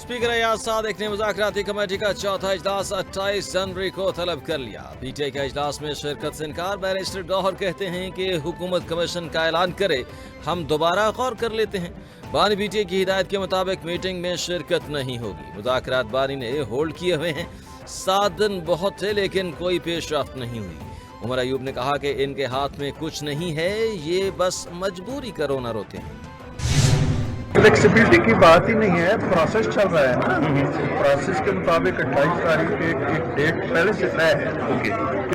Speaker Ayaz Sadiq ने मुज़ाकराती committee का चौथा इजलास 28 जनवरी को तलब कर लिया। पीटीआई का इजलास में शिरकत से इनकार। बैरिस्टर गौहर कहते हैं कि हुकूमत कमीशन का ऐलान करे, हम दोबारा गौर कर लेते हैं। बानी पीटीआई की हिदायत के मुताबिक मीटिंग में शिरकत नहीं होगी। मुज़ाकरात बानी ने होल्ड किए हुए हैं। 7 दिन बहुत थे लेकिन कोई पेशरफ्त नहीं हुई। उमर अयूब ने कहा कि इनके हाथ में कुछ नहीं है, ये बस मजबूरी का रोना रोते हैं। फ्लेक्सिबिलिटी की बात ही नहीं है, प्रोसेस चल रहा है ना। प्रोसेस के मुताबिक 28 तारीख एक डेट पहले से तय है कि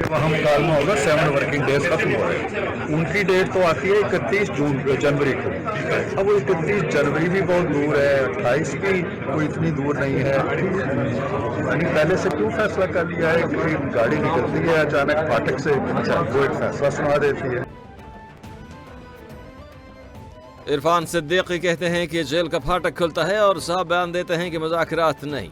वहाँ मुकालमा होगा, 7 वर्किंग डेज खत्म हो रहे हैं। उनकी डेट तो आती है 31 जनवरी को। अब वो 31 जनवरी भी बहुत दूर है, 28 भी कोई इतनी दूर नहीं है। यानी पहले से क्यों फैसला कर लिया है कि गाड़ी निकलती है अचानक फाटक से, वो एक फैसला सुना देती है। इरफान सिद्दीकी कहते हैं कि जेल का फाटक खुलता है और साहब बयान देते हैं कि मुज़ाकरात नहीं।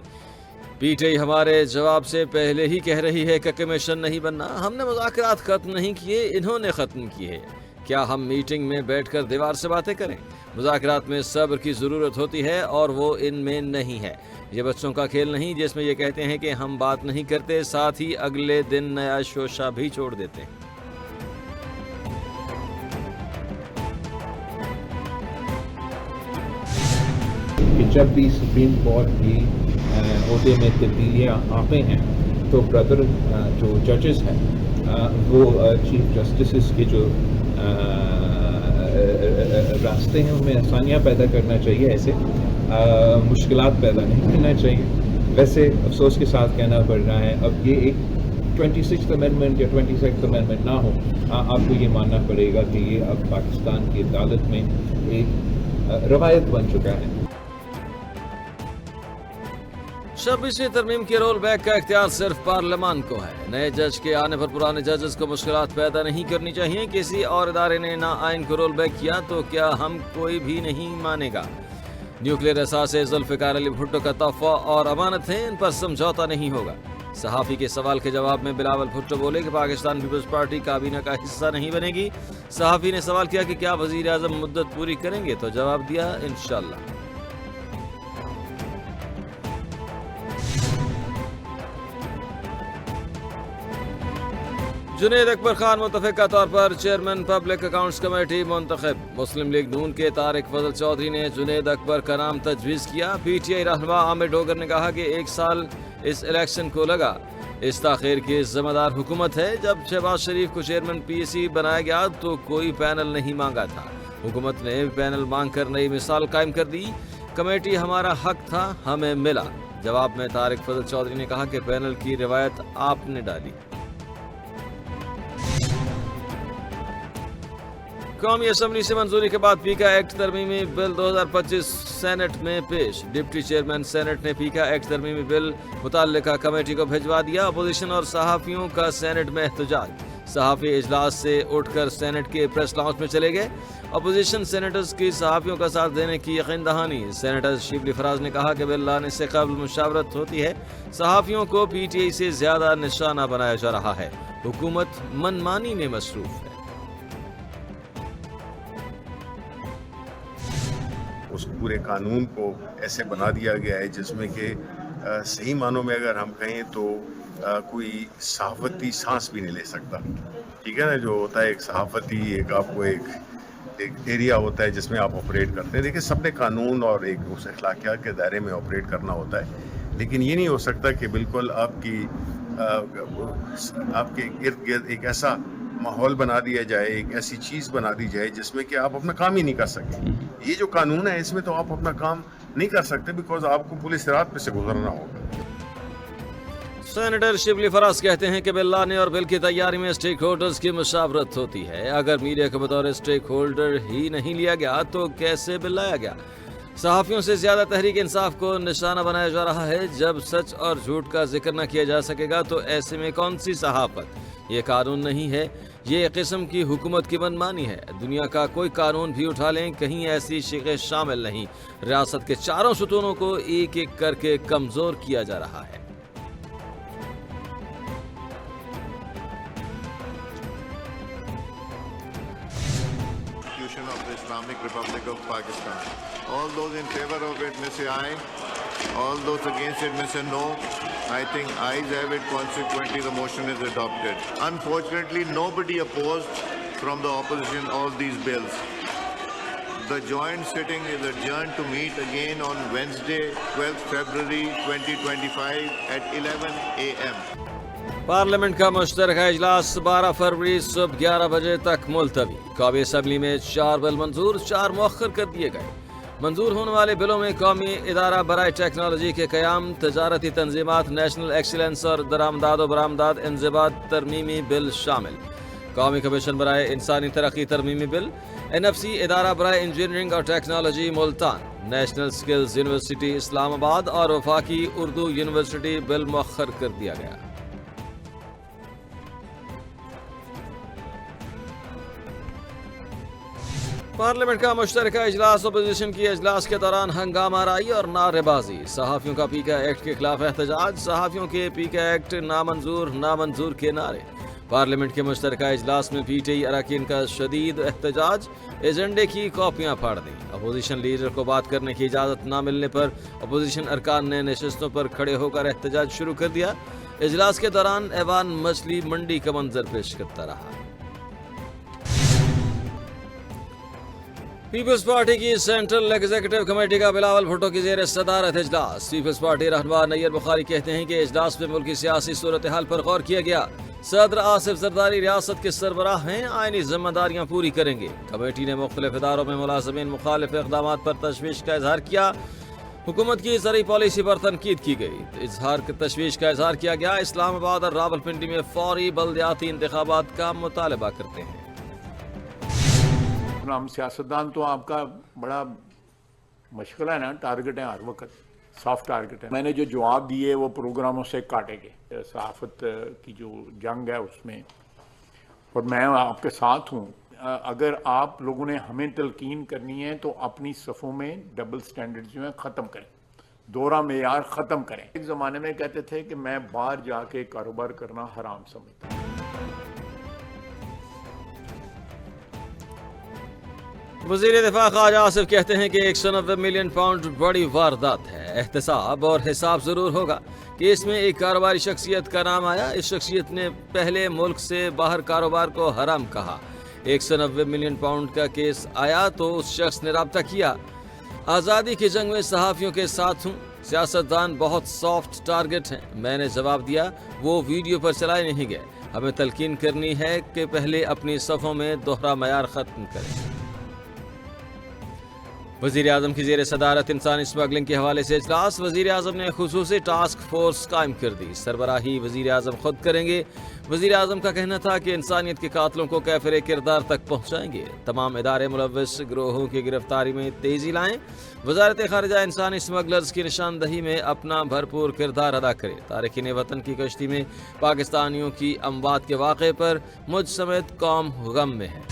पीटीआई हमारे जवाब से पहले ही कह रही है कि कमीशन नहीं बनना। हमने मुज़ाकरात खत्म नहीं किए, इन्होंने ख़त्म किए। क्या हम मीटिंग में बैठकर दीवार से बातें करें? मुज़ाकरात में सब्र की ज़रूरत होती है और वो इनमें नहीं है। ये बच्चों का खेल नहीं जिसमें ये कहते हैं कि हम बात नहीं करते, साथ ही अगले दिन नया शोशा भी छोड़ देते हैं। कि जब भी सुप्रीम कोर्ट की ओहदे में तब्दीलियाँ आते हैं तो ब्रदर जो जजेस हैं वो चीफ जस्टिस के जो रास्ते हैं उनमें आसानियाँ पैदा करना चाहिए, ऐसे मुश्किलात पैदा नहीं करना चाहिए। वैसे अफसोस के साथ कहना पड़ रहा है अब ये एक 26th अमेंडमेंट या 26th अमेंडमेंट ना हो, आपको ये मानना पड़ेगा कि ये अब पाकिस्तान की अदालत में एक रवायत बन चुका है। 26वीं तरमीम के रोल बैक का इख्तियार सिर्फ पार्लियामान को है। नए जज के आने पर पुराने जजेस को मुश्किलात पैदा नहीं करनी चाहिए। किसी और इदारे ने ना आइन को रोल बैक किया तो क्या हम कोई भी नहीं मानेगा। न्यूक्लियर असासे जुल्फ़िकार अली भुट्टो का तोहफा और अमानत है, इन पर समझौता नहीं होगा। सहाफ़ी के सवाल के जवाब में बिलावल भुट्टो बोले कि पाकिस्तान पीपल्स पार्टी काबीना का हिस्सा नहीं बनेगी। सहाफ़ी ने सवाल किया कि क्या वज़ीर आज़म मुद्दत पूरी करेंगे, तो जवाब दिया इंशाअल्लाह। जुनेद अकबर खान मुतफ़िक़ा तौर पर चेयरमैन पब्लिक अकाउंट्स कमेटी मुंतखब। मुस्लिम लीग नून के तारिक फजल चौधरी ने जुनेद अकबर का नाम तजवीज़ किया। पीटीआई रहनुमा आमिर डोगर ने कहा कि 1 साल इस इलेक्शन को लगा। इस ताख़ीर की ज़िम्मेदार हुकूमत है। जब शहबाज शरीफ को चेयरमैन पीएसी बनाया गया तो कोई पैनल नहीं मांगा था। हुकूमत ने पैनल मांग कर नई मिसाल कायम कर दी। कमेटी हमारा हक था, हमें मिला। जवाब में तारिक फजल चौधरी ने कहा कि पैनल की रिवायत आपने डाली। कौमी असम्बली से मंजूरी के बाद पीका एक्ट तरमीमी बिल 2025 सेनेट में पेश। डिप्टी चेयरमैन सेनेट ने पीका एक्ट तरमीमी बिल मुतल्लिका कमेटी को भिजवा दिया। अपोजिशन और सहाफ़ियों का सेनेट में एहतजाज। सहाफ़ी इजलास से उठकर सेनेट के प्रेस लाउंज में चले गए। अपोजिशन सेनेटर्स की सहाफ़ियों का साथ देने की यकीन दहानी। सेनेटर शिबली फराज ने कहा कि बिल लाने से कबल मुशावरत होती है। सहाफ़ियों को पीटीआई से ज़्यादा निशाना बनाया जा रहा है। हुकूमत मनमानी में मसरूफ़ है। उस पूरे कानून को ऐसे बना दिया गया है जिसमें कि सही मानों में अगर हम कहें तो कोई सहाफ़ती सांस भी नहीं ले सकता। ठीक है ना, जो होता है एक सहाफ़ती एक आपको एक एरिया होता है जिसमें आप ऑपरेट करते हैं। देखिए सबने कानून और एक उस अखलाकियात के दायरे में ऑपरेट करना होता है, लेकिन ये नहीं हो सकता कि बिल्कुल आपके इर्द गिर्द एक ऐसा माहौल बना दिया जाए, एक ऐसी चीज़ बना दी जाए जिसमें कि आप अपना काम ही नहीं कर सकते। ये जो कानून है इसमें तो आप अपना काम नहीं कर सकते बिकॉज आपको पुलिस रात पे से गुजरना होगा। सेनेटर शिबली फराज कहते हैं कि बिल लाने और बिल की तैयारी में स्टेक होल्डर्स की मुशावरत होती है। अगर मीडिया के बतौर स्टेक होल्डर ही नहीं लिया गया तो कैसे बिल लाया गया। सहाफ़ियों से ज़्यादा तहरीक इंसाफ को निशाना बनाया जा रहा है। जब सच और झूठ का जिक्र न किया जा सकेगा तो ऐसे में कौन सी सहाफ़त। ये कानून नहीं है, ये एक किस्म की हुकूमत की मनमानी है। दुनिया का कोई कानून भी उठा लें, कहीं ऐसी शिक़ें शामिल नहीं। रियासत के चारों सुतूनों को एक एक करके कमज़ोर किया जा रहा है। Islamic Republic of Pakistan. All those in favor of it may say aye. All those against it may say no. I think ayes have it. Consequently, the motion is adopted. Unfortunately, nobody opposed from the opposition all these bills. The joint sitting is adjourned to meet again on Wednesday, 12th February 2025 at 11 a.m. Parliament का मुश्तरका इजलास 12 फरवरी सुबह 11 बजे तक मुलतवी। कौमी assembly में 4 bill मंजूर, 4 मौखर कर दिए गए। मंजूर होने वाले बिलों में कौमी इदारा बराए टेक्नोलॉजी के क़याम, तजारती तंजीमात, नेशनल एक्सीलेंस और दरामदाद व बरामदाद इंज़िबात तरमीमी बिल शामिल। कौमी कमीशन बराए इंसानी तरक्की तरमीमी बिल, NFC इदारा बराए इंजीनियरिंग और technology Multan, national skills university Islamabad और वफाकी उर्दू यूनिवर्सिटी बिल मौखर कर दिया गया। पार्लियामेंट का मुश्तरका इजलास अपोजिशन की इजलास के दौरान हंगामा राई और नारेबाजी। सहाफ़ियों का पीका एक्ट के खिलाफ एहतजाज, सहाफ़ियों के पीका एक्ट नामंजूर के नारे। पार्लियामेंट के मुश्तरका इजलास में PTI अरकान का शदीद एहतजाज, एजेंडे की कॉपियां फाड़ दी। अपोजिशन लीडर को बात करने की इजाज़त न मिलने पर अपोजिशन अरकान ने नशिस्तों पर खड़े होकर एहतजाज शुरू कर दिया। इजलास के दौरान ऐवान मछली मंडी का मंजर पेश करता रहा। पीपल्स पार्टी की सेंट्रल एग्जीक्यूटिव कमेटी का बिलावल भुट्टो की ज़ेर सदारत इजलास। पीपल्स पार्टी रहनुमा नैयर बुखारी कहते हैं कि इजलास में मुल्की सियासी सूरत हाल पर गौर किया गया। सदर आसिफ जरदारी रियासत के सरबराह हैं, आईनी जिम्मेदारियां पूरी करेंगे। कमेटी ने मुख्तलिफ इदारों में मुलाजमीन मुखालिफ इक़दामात पर तशवीश का इजहार किया। हुकूमत की ज़रूरी पॉलिसी पर तनकीद की गई। तशवीश का इजहार किया गया। इस्लामाबाद और रावलपिंडी में फौरी बल्दियाती इंतखाबात का मुतालबा करते हैं। हम सियासतदान तो आपका बड़ा मुश्किल है ना, टारगेट है हर वक्त, सॉफ्ट टारगेट है। मैंने जो जवाब दिए वो प्रोग्रामों से काटे गए। सहाफ़त की जो जंग है उसमें, और मैं आपके साथ हूँ। अगर आप लोगों ने हमें तलकीन करनी है तो अपनी सफ़ों में डबल स्टैंडर्ड जो है ख़त्म करें, दोहरा मेयार ख़त्म करें। एक ज़माने में कहते थे कि मैं बाहर जाके कारोबार करना हराम समझता हूँ। वज़ीर दिफा ख्वाजा आसिफ कहते हैं कि 190 मिलियन पाउंड बड़ी वारदात है। एहतसाब और हिसाब ज़रूर होगा कि इसमें एक कारोबारी शख्सियत का नाम आया। इस शख्सियत ने पहले मुल्क से बाहर कारोबार को हराम कहा। 190 मिलियन पाउंड का केस आया तो उस शख्स ने राब्ता किया। आज़ादी की जंग में सहाफ़ियों के साथ हूँ। सियासतदान बहुत सॉफ्ट टारगेट हैं। मैंने जवाब दिया, वो वीडियो पर चलाए नहीं गए। हमें तलकीन करनी है कि पहले अपनी सफ़ों में दोहरा मयार ख़त्म करें। वज़ीर आज़म की ज़ेर सदारत इंसानी स्मगलिंग के हवाले से इजलास। वज़ीर आज़म ने खुसूसी टास्क फोर्स कायम कर दी। सरबराही वज़ीर आज़म खुद करेंगे। वज़ीर आज़म का कहना था कि इंसानियत के कातलों को कैफरे किरदार तक पहुँचाएंगे। तमाम इदारे मुलव्वस गिरोहों की गिरफ्तारी में तेज़ी लाएँ। वज़ारत ख़ारिजा इंसानी स्मगलर्स की निशानदही में अपना भरपूर किरदार अदा करे। तारिकीन वतन की कश्ती में पाकिस्तानियों की अमवात के वाक़े पर मुझ समेत कौम गम में है।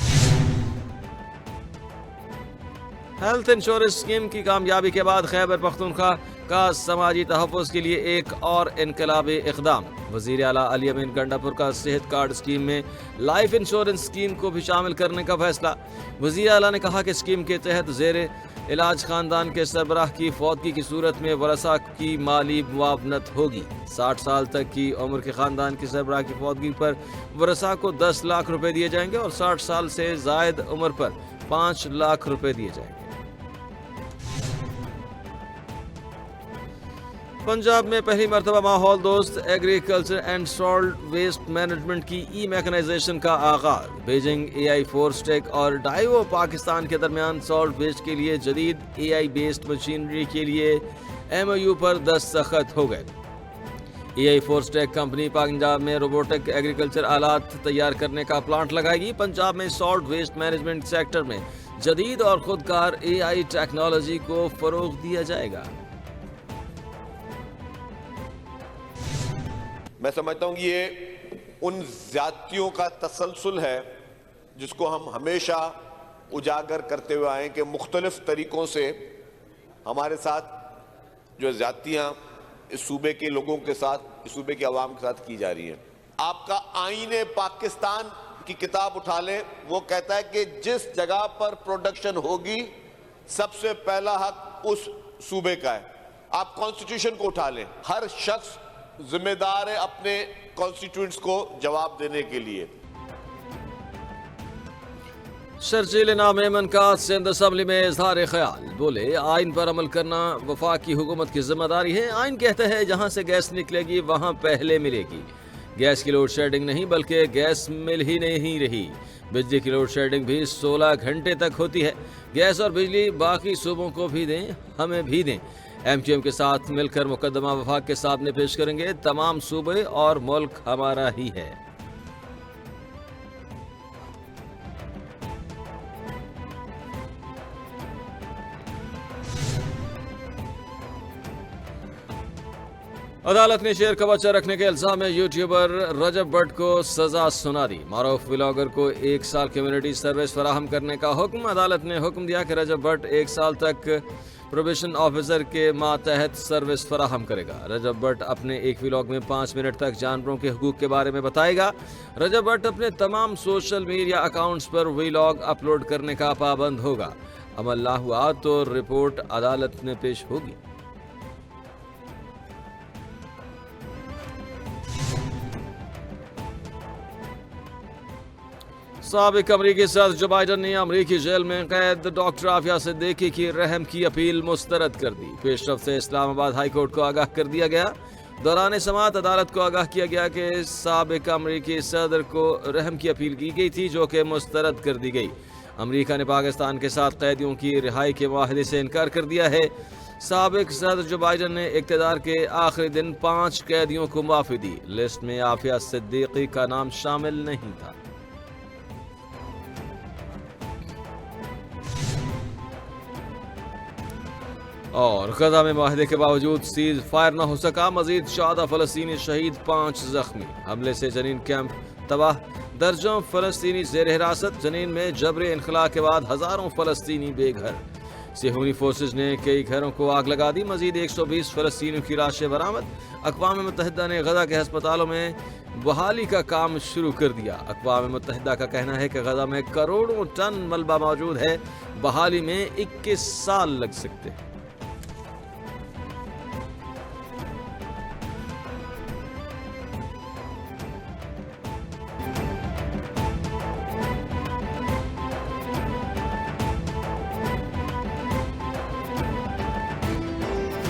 हेल्थ इंश्योरेंस स्कीम की कामयाबी के बाद खैबर पख्तूनख्वा का समाजी तहफ़्फ़ुज़ के लिए एक और इनकलाबी इक़दाम। वज़ीर आला अली अमीन गंडापुर का सेहत कार्ड स्कीम में लाइफ इंश्योरेंस स्कीम को भी शामिल करने का फैसला। वज़ीर आला ने कहा कि स्कीम के तहत ज़ेरे इलाज ख़ानदान के सरबराह की फौतगी की सूरत में वरसा की माली मुआवनत होगी। 60 साल तक की उम्र के ख़ानदान की सरबराह की फौतगी पर वरसा को 10 लाख रुपए दिए जाएंगे और 60 साल से ज़ायद उम्र पर 5 लाख रुपए दिए जाएंगे। पंजाब में पहली मरतबा माहौल दोस्त agriculture and salt waste management की ई-मैकेनाइजेशन का आगाज। बीजिंग AI फोर्सटेक और डाइवो पाकिस्तान के दरमियान सॉल्ट वेस्ट के लिए जदीद AI बेस्ड मशीनरी के लिए MOU पर दस्तखत हो गए। AI फोर्सटेक कंपनी पंजाब में रोबोटिक एग्रीकल्चर आलात तैयार करने का प्लांट लगाएगी। पंजाब में सॉल्ट वेस्ट मैनेजमेंट सेक्टर में जदीद और खुदकार AI टेक्नोलॉजी को फरोग दिया जाएगा। मैं समझता हूँ कि ये उन ज़्यादतियों का तसलसल है जिसको हम हमेशा उजागर करते हुए आए कि मुख्तलिफ तरीक़ों से हमारे साथ जो ज़्यादतियाँ इस सूबे के लोगों के साथ, इस सूबे के अवाम के साथ की जा रही हैं। आपका आईने पाकिस्तान की किताब उठा लें, वो कहता है कि जिस जगह पर प्रोडक्शन होगी सबसे पहला हक उस सूबे का है। آپ کانسٹیٹیوشن کو اٹھا لیں. ہر شخص ذمہ دار ہے اپنے کانسٹیٹیوئنٹس کو جواب دینے کے لیے. شرجیل نام ایمن کا سندھ اسمبلی میں اظہار خیال. بولے آئین پر عمل کرنا وفاقی حکومت کی ذمہ داری ہے. آئین کہتا ہے جہاں سے گیس نکلے گی وہاں پہلے ملے گی. گیس کی لوڈ شیڈنگ نہیں بلکہ گیس مل ہی نہیں رہی. بجلی کی لوڈ شیڈنگ بھی 16 گھنٹے تک ہوتی ہے. گیس اور بجلی باقی صوبوں کو بھی دیں, ہمیں بھی دیں. ایم کیو ایم کے ساتھ مل کر مقدمہ وفاق کے سامنے پیش کریں گے. تمام صوبے اور ملک ہمارا ہی ہے. عدالت نے شیر کا بچہ رکھنے کے الزام میں یوٹیوبر رجب بٹ کو سزا سنا دی. معروف ولاگر کو 1 سال کمیونٹی سروس فراہم کرنے کا حکم. عدالت نے حکم دیا کہ رجب بٹ 1 سال تک پروبیشن آفیسر کے ماتحت سروس فراہم کرے گا. رجب بٹ اپنے ایک ولاگ میں 5 منٹ تک جانوروں کے حقوق کے بارے میں بتائے گا. رجب بٹ اپنے تمام سوشل میڈیا اکاؤنٹس پر ولاگ اپلوڈ کرنے کا پابند ہوگا. عمل نہ ہوا تو رپورٹ عدالت میں پیش ہوگی. سابق امریکی صدر جو بائیڈن نے امریکی جیل میں قید ڈاکٹر عافیہ صدیقی کی رحم کی اپیل مسترد کر دی. پیش رفت سے اسلام آباد ہائی کورٹ کو آگاہ کر دیا گیا. دوران سماعت عدالت کو آگاہ کیا گیا کہ سابق امریکی صدر کو رحم کی اپیل کی گئی تھی جو کہ مسترد کر دی گئی. امریکہ نے پاکستان کے ساتھ قیدیوں کی رہائی کے معاہدے سے انکار کر دیا ہے. سابق صدر جو بائیڈن نے اقتدار کے آخری دن 5 قیدیوں کو معافی دی. لسٹ میں عافیہ صدیقی کا نام شامل نہیں تھا. اور غزہ میں معاہدے کے باوجود سیز فائر نہ ہو سکا. مزید 14 فلسطینی شہید، 5 زخمی. حملے سے جنین کیمپ تباہ، درجنوں فلسطینی زیر حراست. جنین میں جبری انخلاء کے بعد ہزاروں فلسطینی بے گھر. صہیونی فورسز نے کئی گھروں کو آگ لگا دی. مزید 120 فلسطینیوں کی لاشیں برآمد. اقوام متحدہ نے غزہ کے ہسپتالوں میں بحالی کا کام شروع کر دیا. اقوام متحدہ کا کہنا ہے کہ غزہ میں کروڑوں ٹن ملبہ موجود ہے. بحالی میں 21 سال لگ سکتے ہیں.